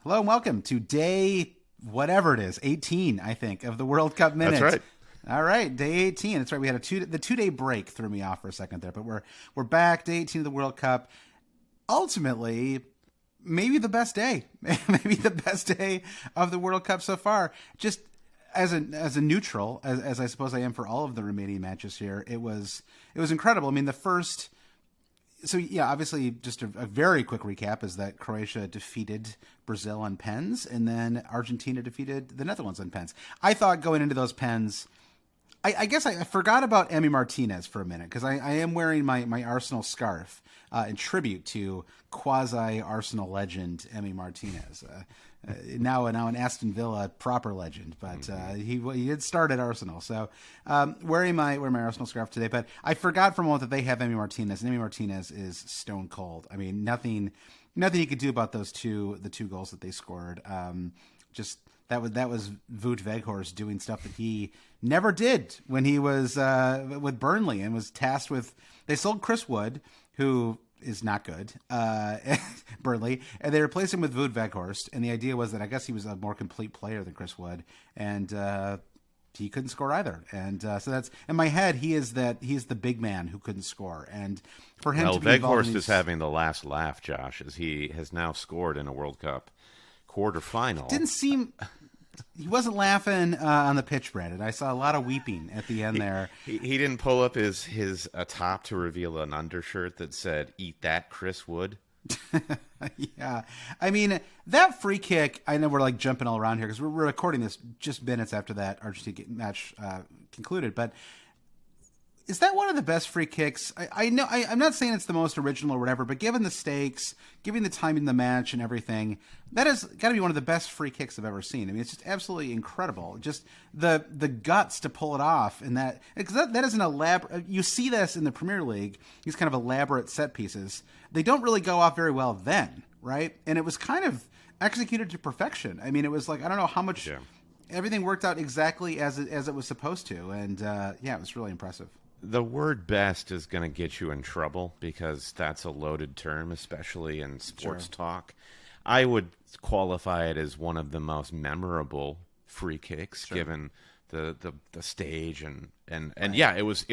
Hello and welcome to day, whatever it is, 18, I think, of the World Cup minutes. That's right. All right, day 18. That's right. We had the 2-day break threw me off for a second there, but we're back, day 18 of the World Cup. Ultimately, maybe the best day. Maybe the best day of the World Cup so far. Just as a neutral, as I suppose I am for all of the remaining matches here, it was incredible. I mean, the first... So, yeah, obviously, just a very quick recap is that Croatia defeated Brazil on pens, and then Argentina defeated the Netherlands on pens. I thought going into those pens, I guess I forgot about Emi Martinez for a minute, because I am wearing my Arsenal scarf in tribute to quasi-Arsenal legend Emi Martinez. Now an Aston Villa proper legend, but he did start at Arsenal. So wearing my Arsenal scarf today, but I forgot for a moment that they have Emi Martinez, and Emi Martinez is stone cold. I mean, nothing you could do about the two goals that they scored. Just that was Wout Weghorst doing stuff that he never did when he was with Burnley and was tasked with. They sold Chris Wood, who is not good, Burnley, and they replaced him with Wout Weghorst, and the idea was that I guess he was a more complete player than Chris Wood, and he couldn't score either, and so that's in my head. He's the big man who couldn't score, and for him to be involved Weghorst is having the last laugh, Josh, as he has now scored in a World Cup quarterfinal. Didn't seem. He wasn't laughing on the pitch, Brandon. I saw a lot of weeping at the end there. He didn't pull up his top to reveal an undershirt that said, "Eat that, Chris Wood." Yeah. I mean, that free kick, I know we're like jumping all around here because we're recording this just minutes after that Argentina match concluded, but is that one of the best free kicks? I know I'm not saying it's the most original or whatever, but given the stakes, given the timing of the match and everything, that has got to be one of the best free kicks I've ever seen. I mean, it's just absolutely incredible. Just the guts to pull it off, and that is an elaborate. You see this in the Premier League. These kind of elaborate set pieces. They don't really go off very well then, right? And it was kind of executed to perfection. I mean, it was like I don't know how much. Yeah. Everything worked out exactly as it was supposed to, and yeah, it was really impressive. The word best is going to get you in trouble because that's a loaded term, especially in sports talk. I would qualify it as one of the most memorable free kicks given the stage and right. Yeah, it was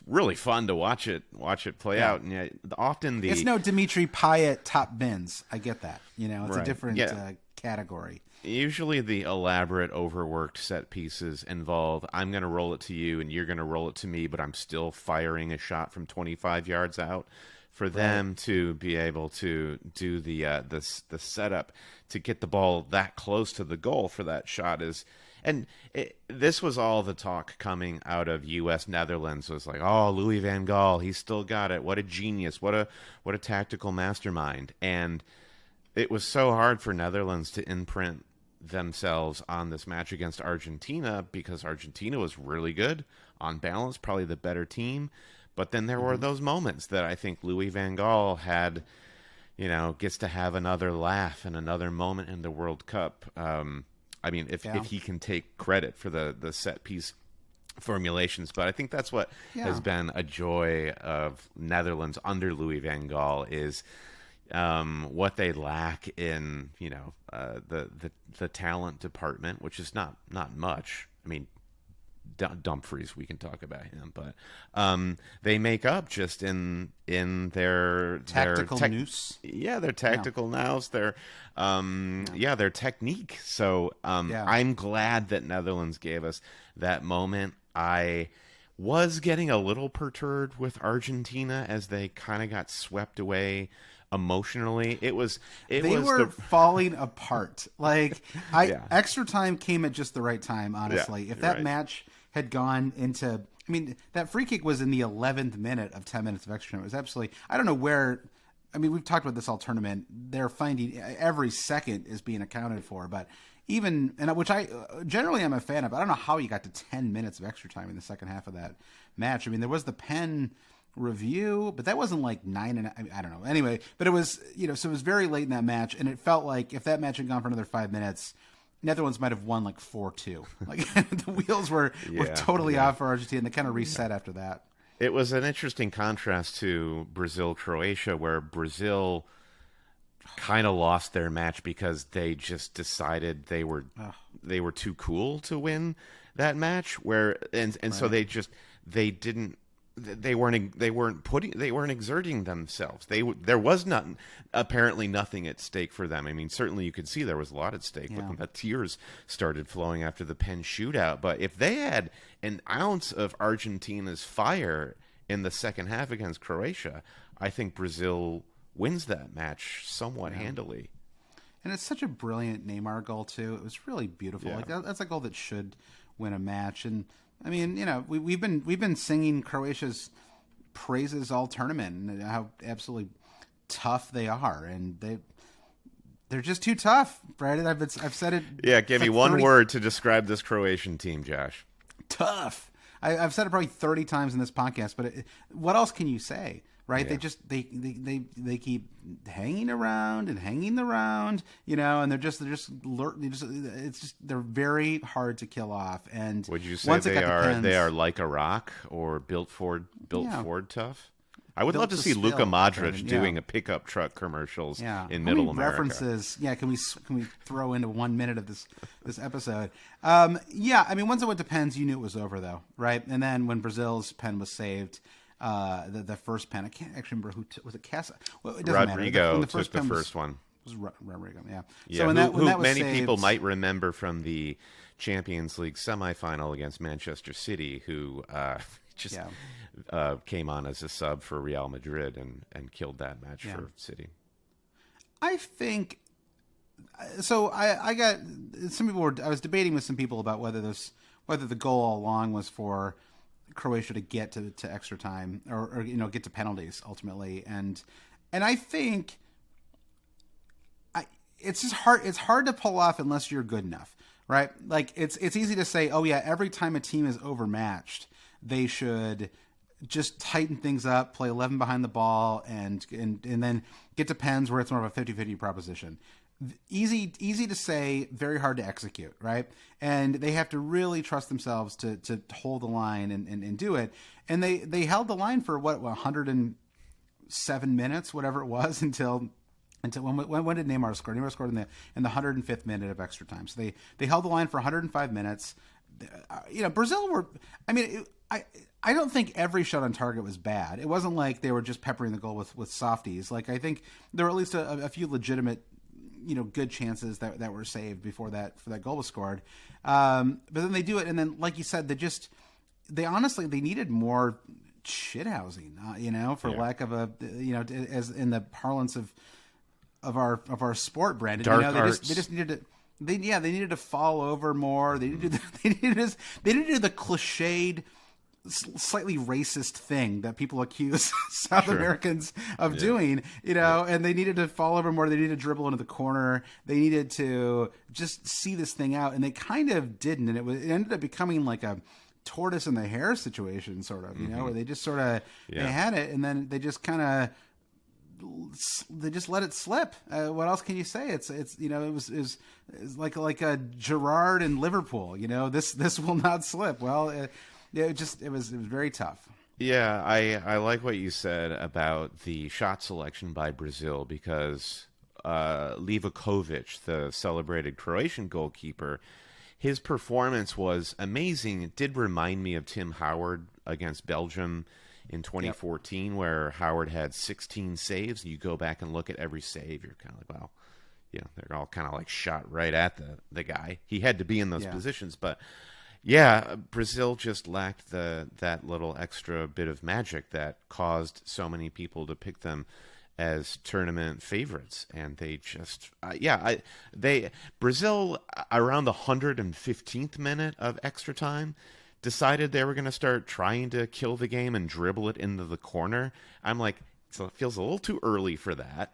really fun to watch it play out. And yeah, often it's no Dimitri Payet top bins. I get that. It's a different category. Usually the elaborate, overworked set pieces involve I'm going to roll it to you and you're going to roll it to me, but I'm still firing a shot from 25 yards out. For them to be able to do the setup to get the ball that close to the goal for that shot is, and this was all the talk coming out of U.S. Netherlands was like, oh, Louis van Gaal, he's still got it. What a genius! What a tactical mastermind! And it was so hard for Netherlands to imprint themselves on this match against Argentina because Argentina was really good on balance, probably the better team. But then there were those moments that I think Louis van Gaal had, gets to have another laugh and another moment in the World Cup. I mean, if he can take credit for the set piece formulations, but I think that's what has been a joy of Netherlands under Louis van Gaal is what they lack in the talent department, which is not much. I mean, Dumfries, we can talk about him, but they make up just in their tactical nous. Yeah, their tactical nous, their their technique. So I'm glad that Netherlands gave us that moment. I was getting a little perturbed with Argentina as they kind of got swept away emotionally. They were falling apart. Like extra time came at just the right time, honestly. If that match had gone into, I mean, that free kick was in the 11th minute of 10 minutes of extra time. It was absolutely, I don't know where, I mean, we've talked about this all tournament. They're finding every second is being accounted for, but even, and which I generally am a fan of, I don't know how you got to 10 minutes of extra time in the second half of that match. I mean, there was the pen review, but that wasn't like I don't know. Anyway, but it was, so it was very late in that match, and it felt like if that match had gone for another 5 minutes, Netherlands might have won like 4-2. Like the wheels were totally off for Argentina, and they kind of reset after that. It was an interesting contrast to Brazil-Croatia, where Brazil kind of lost their match because they just decided they were too cool to win that match. So they didn't. They weren't exerting themselves. There was apparently nothing at stake for them. I mean, certainly you could see there was a lot at stake, but the tears started flowing after the pen shootout. But if they had an ounce of Argentina's fire in the second half against Croatia, I think Brazil wins that match somewhat handily. And it's such a brilliant Neymar goal too. It was really beautiful. Yeah. Like that's a goal that should win a match. And I mean, we've been singing Croatia's praises all tournament and how absolutely tough they are, and they're just too tough, right? I've said it. Yeah, give me one word to describe this Croatian team, Josh. Tough. I've said it probably 30 times in this podcast, but what else can you say? Right? Yeah. They keep hanging around, and they're very hard to kill off. And would you say they are like a rock or built Ford tough? I would love to see Luka Modric doing a pickup truck commercials in Middle America. References, can we throw into 1 minute of this episode? I mean, once it went to pens, you knew it was over, though, right? And then when Brazil's pen was saved, the first pen, I can't actually remember who was it. Casa? Well, it doesn't Rodrigo matter. took the first one. Was Rodrigo? Yeah. Yeah. So when that was many saved, people might remember from the Champions League semifinal against Manchester City, who came on as a sub for Real Madrid and killed that match for City. I think so. I got some people I was debating with some people about whether the goal all along was for Croatia to get to extra time or get to penalties ultimately, and I think it's just hard. It's hard to pull off unless you're good enough, right? Like it's easy to say, oh yeah, every time a team is overmatched, they should just tighten things up, play 11 behind the ball, and then get to pens where it's more of a 50-50 proposition. Easy to say, very hard to execute, right? And they have to really trust themselves to hold the line and do it. And they held the line for 107 minutes, whatever it was, until when did Neymar score? Neymar scored in the 105th minute of extra time. So they held the line for 105 minutes. Brazil were. I mean, I don't think every shot on target was bad. It wasn't like they were just peppering the goal with softies. Like I think there were at least a few legitimate, good chances that were saved before that goal was scored. But then they do it, and then like you said, they honestly needed more shithousing. For lack of as in the parlance of our sport, Brandon. They just needed to. They needed to fall over more. They needed to do the cliched, slightly racist thing that people accuse South Americans of doing, and they needed to fall over more. They needed to dribble into the corner. They needed to just see this thing out, and they kind of didn't. And it ended up becoming like a tortoise and the hare situation, sort of, where they just sort of they had it, and then they just kind of. They just let it slip. What else can you say? It was like a Gerrard in Liverpool. This will not slip. Well, it was very tough. Yeah, I like what you said about the shot selection by Brazil because Livakovic, the celebrated Croatian goalkeeper, his performance was amazing. It did remind me of Tim Howard against Belgium in 2014, where Howard had 16 saves. You go back and look at every save, you're kind of like, wow, they're all kind of like shot right at the guy. He had to be in those positions, but Brazil just lacked that little extra bit of magic that caused so many people to pick them as tournament favorites, and they just Brazil around the 115th minute of extra time decided they were going to start trying to kill the game and dribble it into the corner. I'm like, it feels a little too early for that.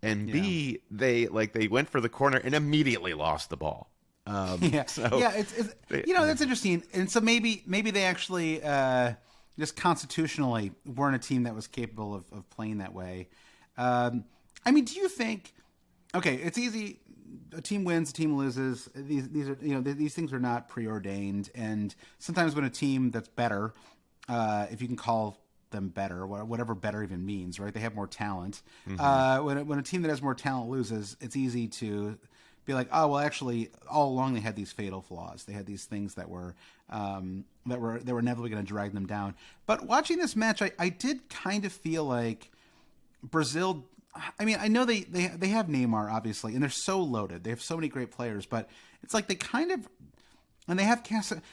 And B, they went for the corner and immediately lost the ball. It's that's interesting. And so maybe they actually just constitutionally weren't a team that was capable of playing that way. I mean, do you think? Okay, it's easy. A team wins, a team loses. These are these things are not preordained, and sometimes when a team that's better, if you can call them better, whatever better even means, right? They have more talent. Mm-hmm. When a team that has more talent loses, it's easy to be like, oh well, actually, all along they had these fatal flaws. They had these things that were inevitably going to drag them down. But watching this match, I did kind of feel like Brazil. I mean, I know they have Neymar obviously, and they're so loaded. They have so many great players, but it's like they kind of. And they have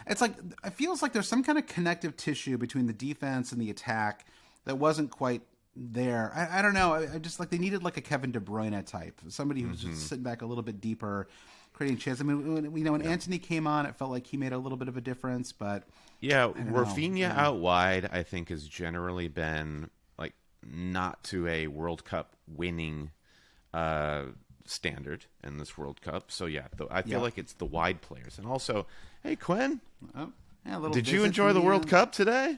it's like it feels like there's some kind of connective tissue between the defense and the attack that wasn't quite there. I don't know. I just like they needed like a Kevin De Bruyne type, somebody who's just sitting back a little bit deeper, creating chances. I mean, when Antony came on, it felt like he made a little bit of a difference. But Rafinha out wide, I think, has generally been like not to a World Cup winning standard in this World Cup. So I feel like it's the wide players. And also, hey Quinn, did you enjoy the World Cup today?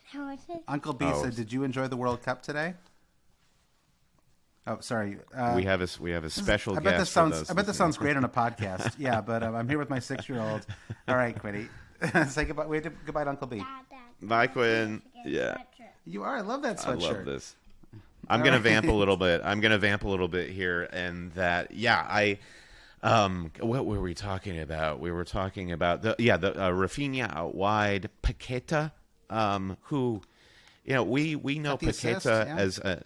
How is it? Uncle B said, "Did you enjoy the World Cup today?" Oh, sorry. We have a special guest. I bet this sounds great on a podcast. Yeah, but I'm here with my 6-year-old. All right, Quinny, say goodbye. We have to goodbye to Uncle B. Bye, Quinn. Yeah, you are. I love that sweatshirt. I love this. I'm going to vamp a little bit here, and that, what were we talking about? We were talking about the Rafinha out wide, Paqueta, who, we know Paqueta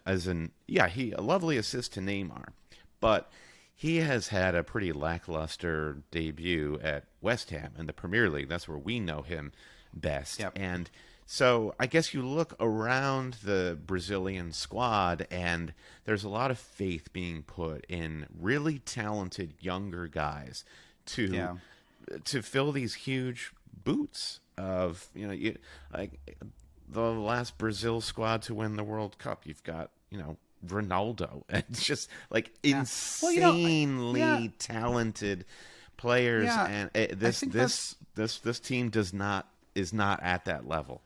as a lovely assist to Neymar, but he has had a pretty lackluster debut at West Ham in the Premier League. That's where we know him best, and so I guess you look around the Brazilian squad, and there's a lot of faith being put in really talented younger guys to fill these huge boots of like the last Brazil squad to win the World Cup. You've got Ronaldo, and it's just like insanely talented players, and this team is not at that level.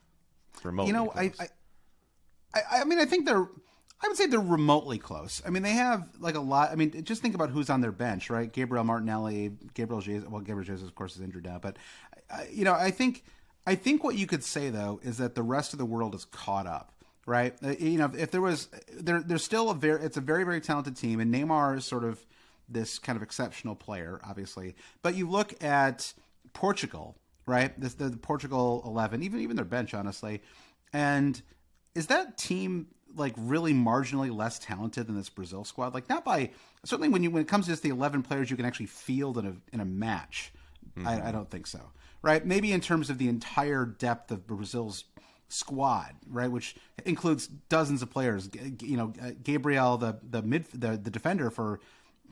Remotely close. I mean, I would say they're remotely close. I mean, they have like a lot. I mean, just think about who's on their bench, right? Gabriel Martinelli, Gabriel Jesus. Well, Gabriel Jesus, of course, is injured now. But I think what you could say though is that the rest of the world is caught up, right? If there was, there's still it's a very, very talented team, and Neymar is sort of this kind of exceptional player, obviously. But you look at Portugal. Right, the Portugal 11, even their bench, honestly, and is that team like really marginally less talented than this Brazil squad? Like, not by certainly when it comes to just the 11 players you can actually field in a match. I don't think so. Right, maybe in terms of the entire depth of Brazil's squad, right, which includes dozens of players. Gabriel, the defender for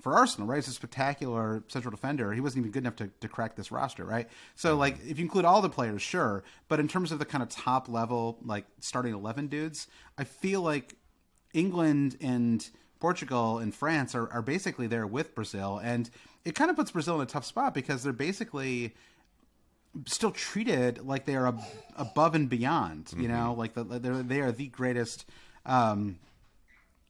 Arsenal, right? It's a spectacular central defender. He wasn't even good enough to crack this roster, right? So, like, if you include all the players, sure. But in terms of the kind of top level, like, starting 11 dudes, I feel like England and Portugal and France are basically there with Brazil. And it kind of puts Brazil in a tough spot because they're basically still treated like they are above and beyond, like they are the greatest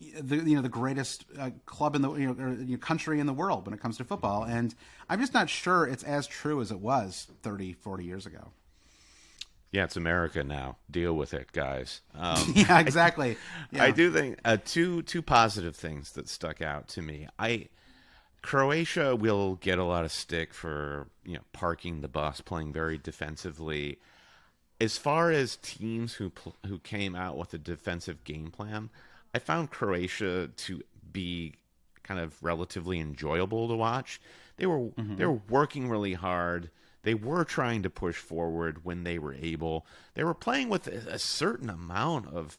the greatest club in the country in the world when it comes to football, and I'm just not sure it's as true as it was 30, 40 years ago. Yeah, it's America now. Deal with it, guys. Yeah, exactly. Yeah. I do think two positive things that stuck out to me. Croatia will get a lot of stick for parking the bus, playing very defensively. As far as teams who came out with a defensive game plan, I found Croatia to be kind of relatively enjoyable to watch. They were working really hard. They were trying to push forward when they were able. They were playing with a certain amount of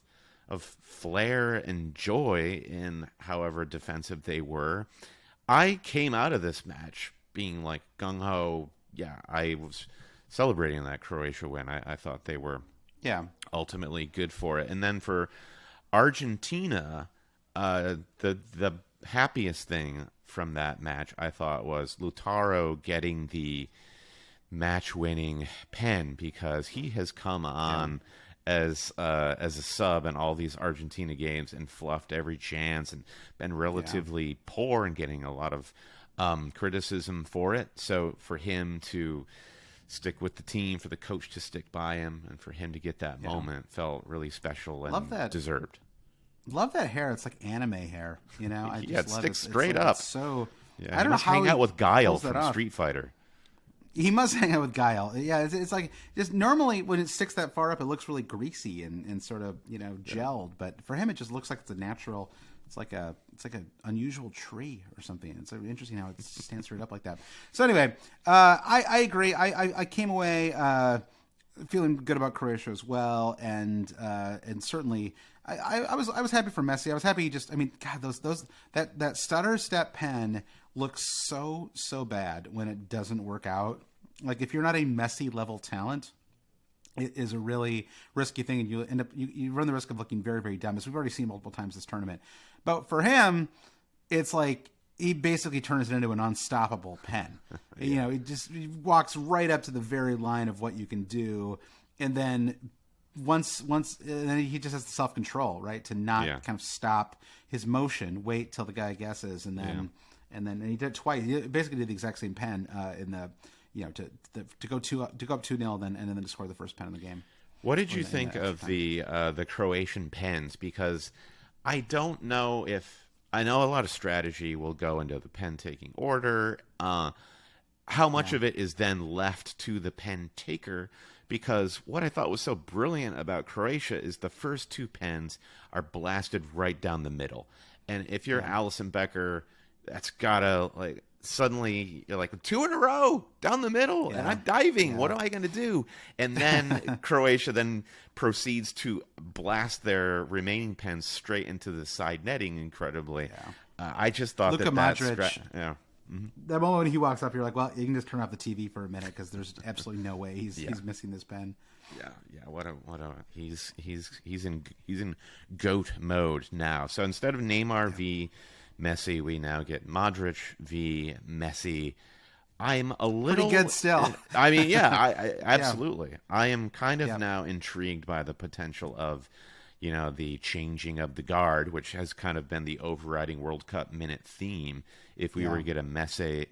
flair and joy in however defensive they were. I came out of this match being like gung-ho. Yeah, I was celebrating that Croatia win. I thought they were ultimately good for it. And then for Argentina, the happiest thing from that match, I thought, was Lautaro getting the match-winning pen, because he has come on as a sub in all these Argentina games and fluffed every chance and been relatively poor and getting a lot of criticism for it. So for him to stick with the team, for the coach to stick by him, and for him to get that moment felt really special and Love that. deserved. Love that hair. It's like anime hair. I just it love sticks it. straight It's up. So Yeah, I don't know how hang out with Guile pulls that from off. Street Fighter. He must hang out with Guile. Yeah, it's like just normally when it sticks that far up, it looks really greasy and sort of gelled. But for him, it just looks like it's a natural. It's like an unusual tree or something. It's interesting how it stands straight up like that. So anyway, I agree. I came away feeling good about Croatia as well, and certainly I was happy for Messi. I was happy. God, that stutter step pen looks so bad when it doesn't work out. Like if you're not a Messi level talent, it is a really risky thing, and you end up you run the risk of looking very, very dumb, as we've already seen multiple times this tournament. But for him, it's like he basically turns it into an unstoppable pen. Yeah. He walks right up to the very line of what you can do, and then once and then he just has the self control, right, to not kind of stop his motion, wait till the guy guesses, and then he did it twice. He basically did the exact same pen in the. To go up 2-0, and then to score the first pen in the game. What did you think of the Croatian pens? Because I don't know if I know a lot of strategy will go into the pen taking order. How much of it is then left to the pen taker? Because what I thought was so brilliant about Croatia is the first two pens are blasted right down the middle, and if you're Alison Becker, that's gotta suddenly you're like 2 in a row down the middle and I'm diving. What am I going to do? And then Croatia then proceeds to blast their remaining pens straight into the side netting incredibly. I just thought Luka Modric, Mm-hmm. That moment when he walks up, you're like, well, you can just turn off the TV for a minute because there's absolutely no way he's missing this pen. He's in GOAT mode now. So instead of Neymar v Messi, we now get Modric v Messi. I'm a little pretty good still. I mean, I absolutely. I am kind of now intrigued by the potential of, the changing of the guard, which has kind of been the overriding World Cup minute theme. If we were to get a Messi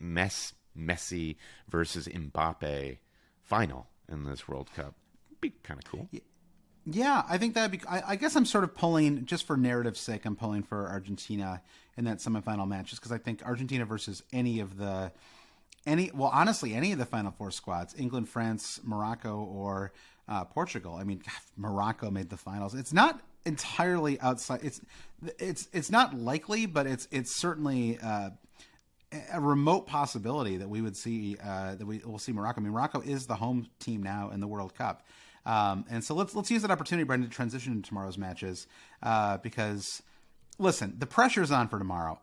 versus Mbappe final in this World Cup, it'd be kind of cool. Yeah, I think that'd be. I guess I'm sort of pulling, just for narrative's sake, I'm pulling for Argentina in that semifinal match, just because I think Argentina versus any of the Final Four squads, England, France, Morocco, or Portugal. I mean, Morocco made the finals. It's not entirely outside. It's not likely, but it's certainly a remote possibility that we would see that we will see Morocco. I mean, Morocco is the home team now in the World Cup. And so let's use that opportunity, Brendan, to transition into tomorrow's matches because, listen, the pressure's on for tomorrow.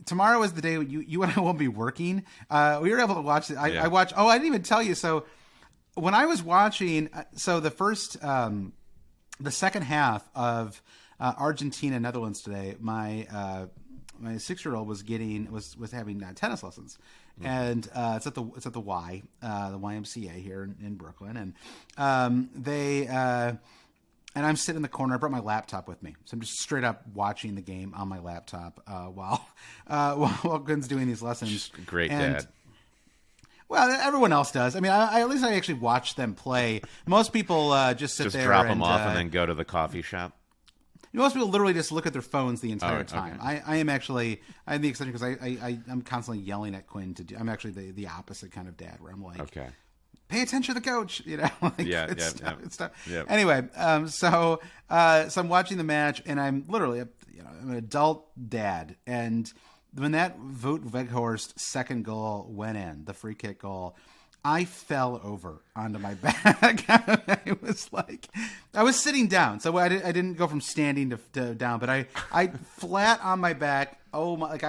Tomorrow is the day you and I won't be working. We were able to watch it. I watched. Oh, I didn't even tell you. So when I was watching, the second half of Argentina Netherlands today, my 6-year-old was having tennis lessons. And it's at the Y, the YMCA here in Brooklyn, and and I'm sitting in the corner. I brought my laptop with me, so I'm just straight up watching the game on my laptop while Gun's doing these lessons. Great dad. Well, everyone else does. I mean, at least I actually watch them play. Most people just sit there, drop them off, and then go to the coffee shop. Most people literally just look at their phones the entire okay. time. I am actually, I'm the exception because I'm constantly yelling at Quinn to do. I'm actually the opposite kind of dad where I'm like, pay attention to the coach, stuff. Yep. Anyway, so I'm watching the match and I'm literally, I'm an adult dad, and when that Wout Weghorst second goal went in, the free kick goal, I fell over onto my back. I was sitting down, so I didn't go from standing to down, but I flat on my back. Oh my!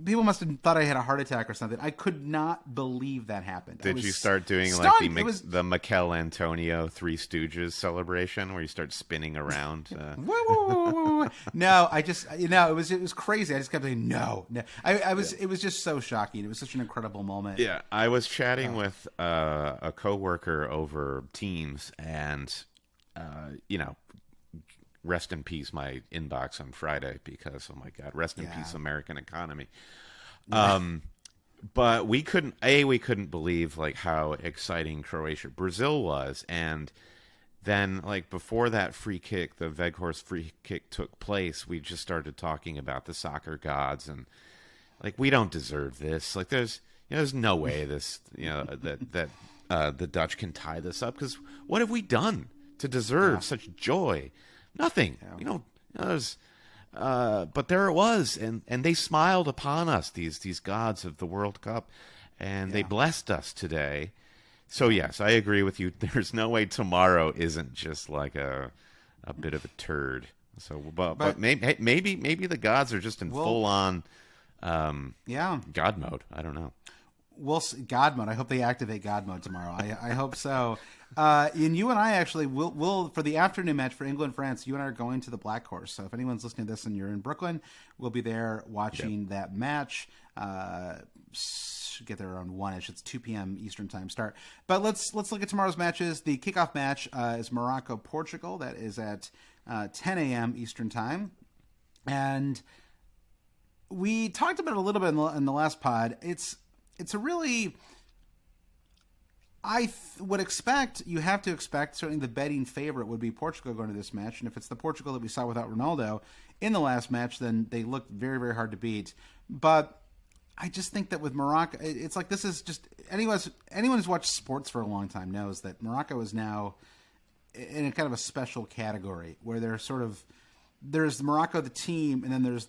People must have thought I had a heart attack or something. I could not believe that happened. Did you start doing stunned. the Mikel Antonio Three Stooges celebration where you start spinning around? Woo. No, it was crazy. I just kept saying no. It was just so shocking. It was such an incredible moment. Yeah, I was chatting with a coworker over Teams, and rest in peace my inbox on Friday because, oh my God, rest in peace American economy. But we couldn't believe like how exciting Brazil was, and then like before that free kick, the Weghorst free kick took place, we just started talking about the soccer gods and like we don't deserve this. Like there's no way this that the Dutch can tie this up, because what have we done to deserve such joy? Nothing. Yeah. There's but there it was, and they smiled upon us, these gods of the World Cup, and they blessed us today. So yes, I agree with you. There's no way tomorrow isn't just like a bit of a turd. So, but maybe the gods are just in full on God mode. I don't know. We'll see. God mode. I hope they activate God mode tomorrow. I hope so. And you and I actually will for the afternoon match for England France. You and I are going to the Black Horse. So if anyone's listening to this and you're in Brooklyn, we'll be there watching that match. Get there around 1-ish. It's 2 p.m. Eastern time start. But let's look at tomorrow's matches. The kickoff match is Morocco Portugal. That is at 10 a.m. Eastern time, and we talked about it a little bit in the last pod. It's a really, would expect, you have to expect, certainly the betting favorite would be Portugal going to this match. And if it's the Portugal that we saw without Ronaldo in the last match, then they looked very, very hard to beat. But I just think that with Morocco, it's like this is just, anyone who's watched sports for a long time knows that Morocco is now in a kind of a special category where there's Morocco, the team, and then there's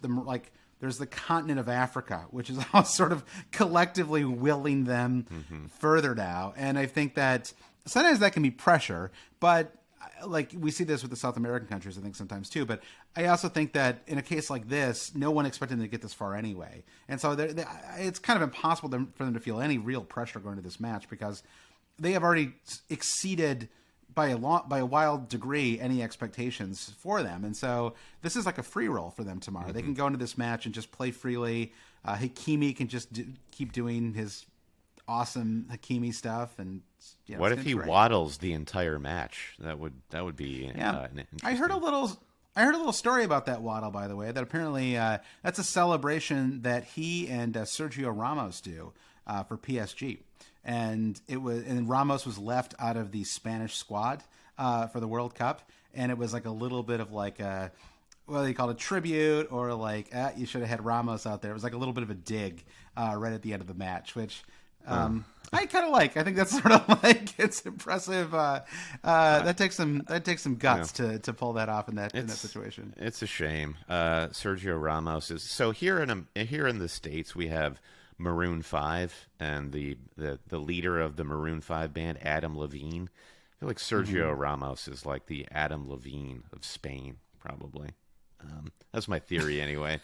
the continent of Africa, which is all sort of collectively willing them further now. And I think that sometimes that can be pressure, but like we see this with the South American countries, I think sometimes too. But I also think that in a case like this, no one expected them to get this far anyway. And so it's kind of impossible for them to feel any real pressure going to this match because they have already exceeded by a wild degree any expectations for them. And so this is like a free roll for them tomorrow. Mm-hmm. They can go into this match and just play freely. Hakimi can just keep doing his awesome Hakimi stuff. And what if he waddles the entire match? That would be I heard a little story about that waddle, by the way, that apparently that's a celebration that he and Sergio Ramos do for PSG. And Ramos was left out of the Spanish squad for the World Cup, and it was like a little bit of like they called a tribute, or like you should have had Ramos out there. It was like a little bit of a dig right at the end of the match, which I kind of like. I think that's sort of like, it's impressive. That takes some guts to pull that off in that situation. It's a shame. Sergio Ramos is so here in the States we have Maroon 5 and the leader of the Maroon 5 band, Adam Levine. I feel like Sergio Ramos is like the Adam Levine of Spain, probably. That's my theory anyway.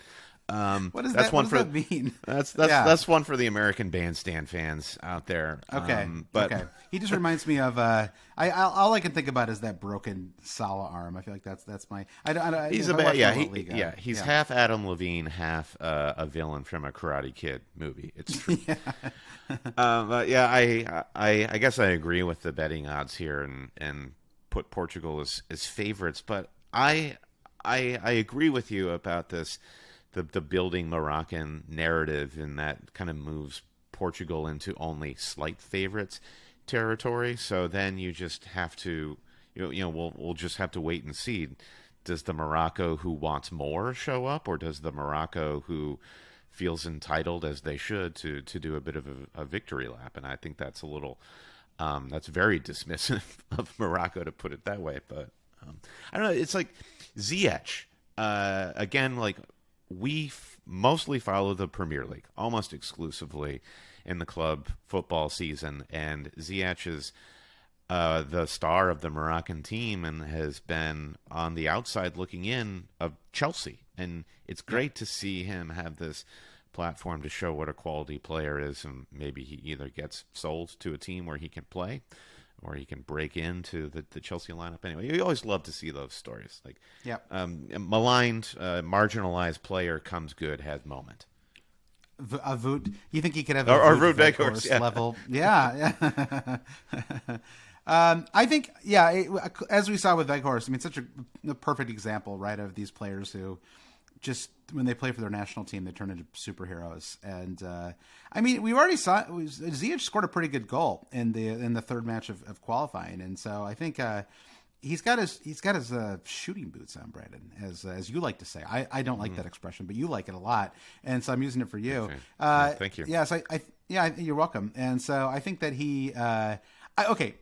What does that mean? That's one for the American Bandstand fans out there. Okay, okay. He just reminds me of all I can think about is that broken Salah arm. I feel like that's my. He's half Adam Levine, half a villain from a Karate Kid movie. It's true. But I guess I agree with the betting odds here and put Portugal as favorites. But I agree with you about this. The building Moroccan narrative, and that kind of moves Portugal into only slight favorites territory. So then you just have to, we'll just have to wait and see. Does the Morocco who wants more show up, or does the Morocco who feels entitled, as they should, to do a bit of a victory lap? And I think that's a little, that's very dismissive of Morocco to put it that way. But I don't know. It's like Ziyech, again, like. We mostly follow the Premier League, almost exclusively in the club football season, and Ziyech is the star of the Moroccan team and has been on the outside looking in of Chelsea. And it's great to see him have this platform to show what a quality player is, and maybe he either gets sold to a team where he can play, or he can break into the Chelsea lineup anyway. You always love to see those stories. Like, maligned, marginalized player comes good, has moment. Voot, you think he could have a Wout Weghorst level? Yeah. I think, as we saw with Weghorst, I mean, such a perfect example, right, of these players who just when they play for their national team, they turn into superheroes. And I mean, we already saw Ziyech scored a pretty good goal in the third match of qualifying, and so I think he's got his shooting boots on, Brandon, as you like to say. I don't like that expression, but you like it a lot, and so I'm using it for you. Okay. Thank you. Yes, you're welcome. And so I think that he okay.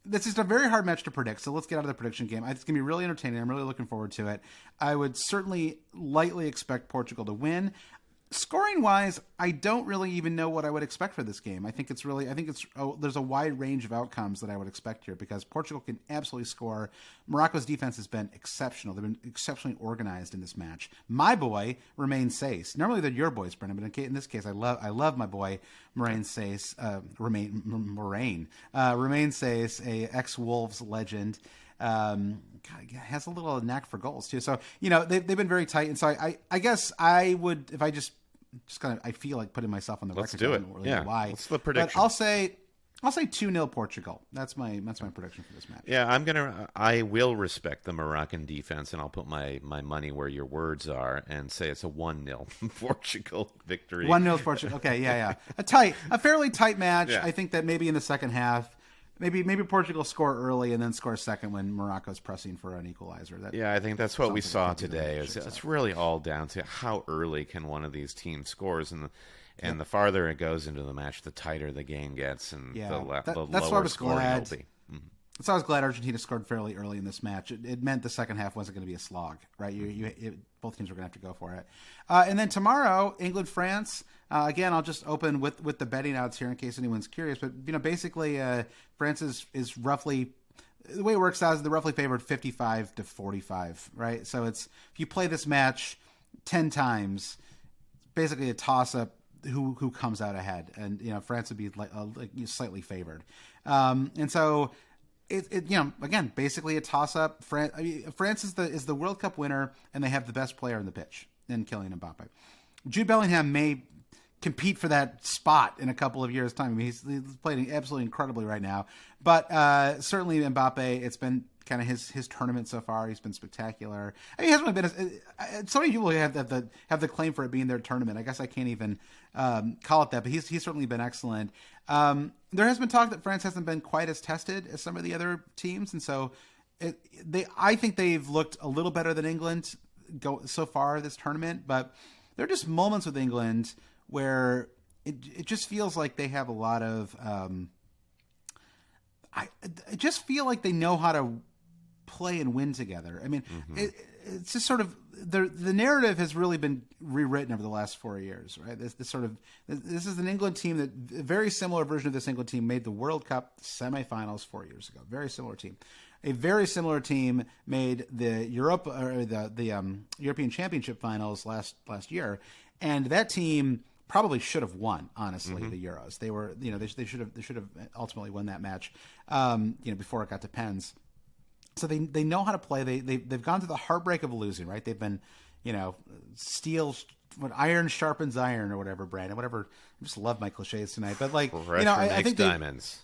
This is a very hard match to predict, so let's get out of the prediction game. It's going to be really entertaining. I'm really looking forward to it. I would certainly lightly expect Portugal to win. Scoring-wise, I don't really even know what I would expect for this game. There's a wide range of outcomes that I would expect here because Portugal can absolutely score. Morocco's defense has been exceptional. They've been exceptionally organized in this match. My boy, Romain Saiss. Normally they're your boys, Brendan, but in this case, I love my boy, Romain Saiss. Romain Saiss, a ex-Wolves legend. Has a little knack for goals too. So they've been very tight, and so I guess I would, if I just kind of, I feel like putting myself on the Let's record. do it. I don't really Yeah. know why. What's the prediction? But I'll say 2-0 Portugal. That's my prediction for this match. Yeah, I will respect the Moroccan defense, and I'll put my money where your words are and say it's a 1-0 Portugal victory. 1-0 Portugal. Okay, yeah. A fairly tight match. Yeah. I think that maybe in the second half, maybe Portugal score early and then score second when Morocco's pressing for an equalizer. I think that's what we saw today. It's really all down to how early can one of these teams scores, and the farther it goes into the match, the tighter the game gets, and the lower scoring it'll be. So I was glad Argentina scored fairly early in this match. It meant the second half wasn't going to be a slog, right? Both teams were going to have to go for it. And then tomorrow, England, France. Again, I'll just open with the betting odds here in case anyone's curious. But basically, France is roughly, the way it works out is they're roughly favored 55-45, right? So if you play this match 10 times, basically a toss up who comes out ahead, and France would be like slightly favored, and so. Again, basically a toss-up. France is the World Cup winner, and they have the best player on the pitch in Kylian Mbappe. Jude Bellingham may compete for that spot in a couple of years' time. I mean, he's playing absolutely incredibly right now. But certainly Mbappe, it's been kind of his tournament so far. He's been spectacular. I mean, he hasn't been so many people have the claim for it being their tournament. I guess I can't even call it that, but he's certainly been excellent. There has been talk that France hasn't been quite as tested as some of the other teams, and so I think they've looked a little better than England so far this tournament. But there are just moments with England where it just feels like they have a lot of. I just feel like they know how to play and win together. I mean, it's just sort of the narrative has really been rewritten over the last 4 years, right? This is an England team that a very similar version of this England team made the World Cup semifinals 4 years ago. Very similar team. A very similar team made the European Championship finals last year, and that team probably should have won, honestly, the Euros. They were, they should have ultimately won that match, before it got to pens. So they know how to play. They've gone through the heartbreak of losing, right? They've been, iron sharpens iron or whatever, Brandon. Whatever. I just love my cliches tonight. But I think diamonds.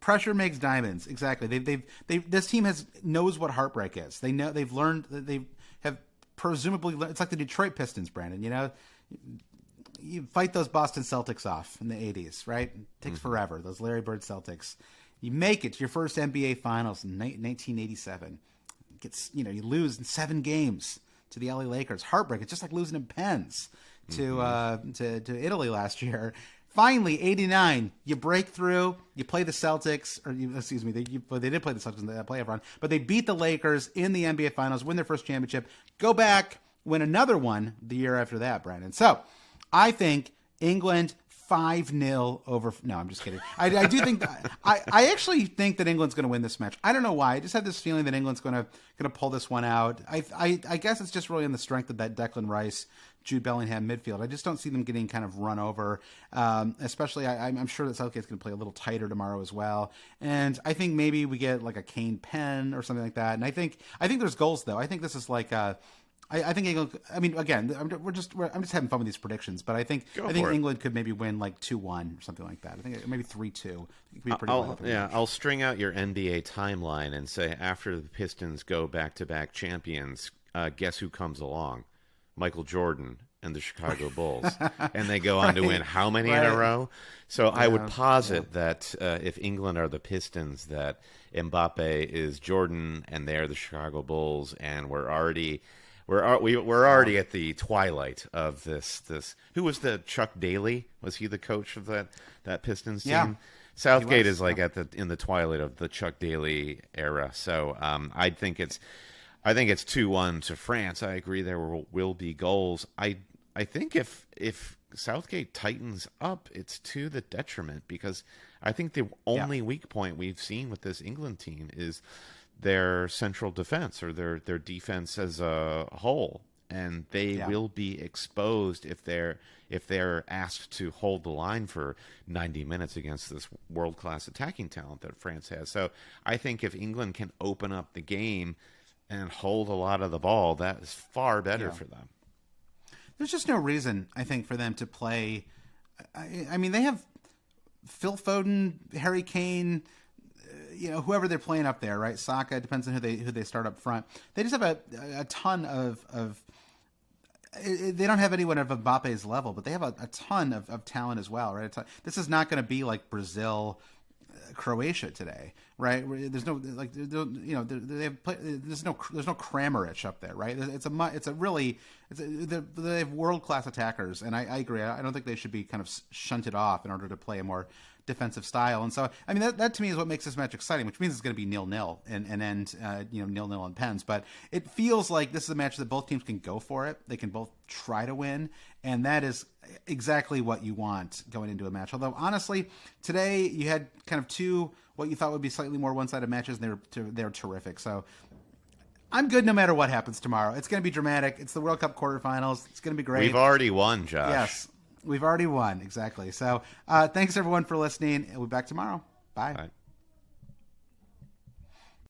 Pressure makes diamonds. Exactly. This team knows what heartbreak is. They know. They've learned. They have presumably learned. It's like the Detroit Pistons, Brandon. You fight those Boston Celtics off in the 80s, right? It takes forever. Those Larry Bird Celtics. You make it to your first NBA Finals in 1987. You lose in 7 games to the LA Lakers. Heartbreak. It's just like losing in pens to Italy last year. Finally, 89, you break through. You play the Celtics, they did play the Celtics in the playoff run, but they beat the Lakers in the NBA Finals, win their first championship, go back, win another one the year after that, Brandon. So, I think England 5-0 over. No, I'm just kidding. I do think I actually think that England's going to win this match. I don't know why. I just had this feeling that England's going to pull this one out. I guess it's just really on the strength of that Declan Rice, Jude Bellingham midfield. I just don't see them getting kind of run over. Especially, I'm sure that Southgate's going to play a little tighter tomorrow as well. And I think maybe we get like a Kane pen or something like that. And I think there's goals though. I think this is like a. I think England. I mean, again, I'm just having fun with these predictions, but I think England could maybe win like 2-1 or something like that. I think maybe 3-2. I'll string out your NBA timeline and say after the Pistons go back-to-back champions, guess who comes along? Michael Jordan and the Chicago Bulls, and they go on to win how many in a Right. row? So I would posit that if England are the Pistons, that Mbappe is Jordan and they're the Chicago Bulls, and we're already at the twilight of this. Who was the Chuck Daly? Was he the coach of that Pistons team? Yeah, Southgate was, is like in the twilight of the Chuck Daly era. So I think it's 2-1 to France. I agree there will be goals. I think if Southgate tightens up, it's to the detriment, because I think the only weak point we've seen with this England team is their central defense, or their defense as a whole, and they will be exposed if they're asked to hold the line for 90 minutes against this world-class attacking talent that France has. So I think if England can open up the game and hold a lot of the ball, that is far better for them. There's just no reason, I think, for them to play. I mean, they have Phil Foden, Harry Kane, whoever they're playing up there, right? Saka, depends on who they start up front. They just have a ton of. They don't have anyone of Mbappe's level, but they have a ton of talent as well, right? This is not going to be like Brazil, Croatia today, right? There's no there's no Kramaric up there, right? They have world class attackers, and I agree. I don't think they should be kind of shunted off in order to play a more defensive style. And so, I mean, that to me is what makes this match exciting, which means it's going to be 0-0 and end 0-0 in pens. But it feels like this is a match that both teams can go for it. They can both try to win, and that is exactly what you want going into a match. Although, honestly, today you had kind of two what you thought would be slightly more one-sided matches, and they're terrific. So I'm good no matter what happens tomorrow. It's going to be dramatic. It's the World Cup quarterfinals. It's going to be great. We've already won, Josh. Yes, we've already won. Exactly. So thanks, everyone, for listening. We'll be back tomorrow. Bye. Bye.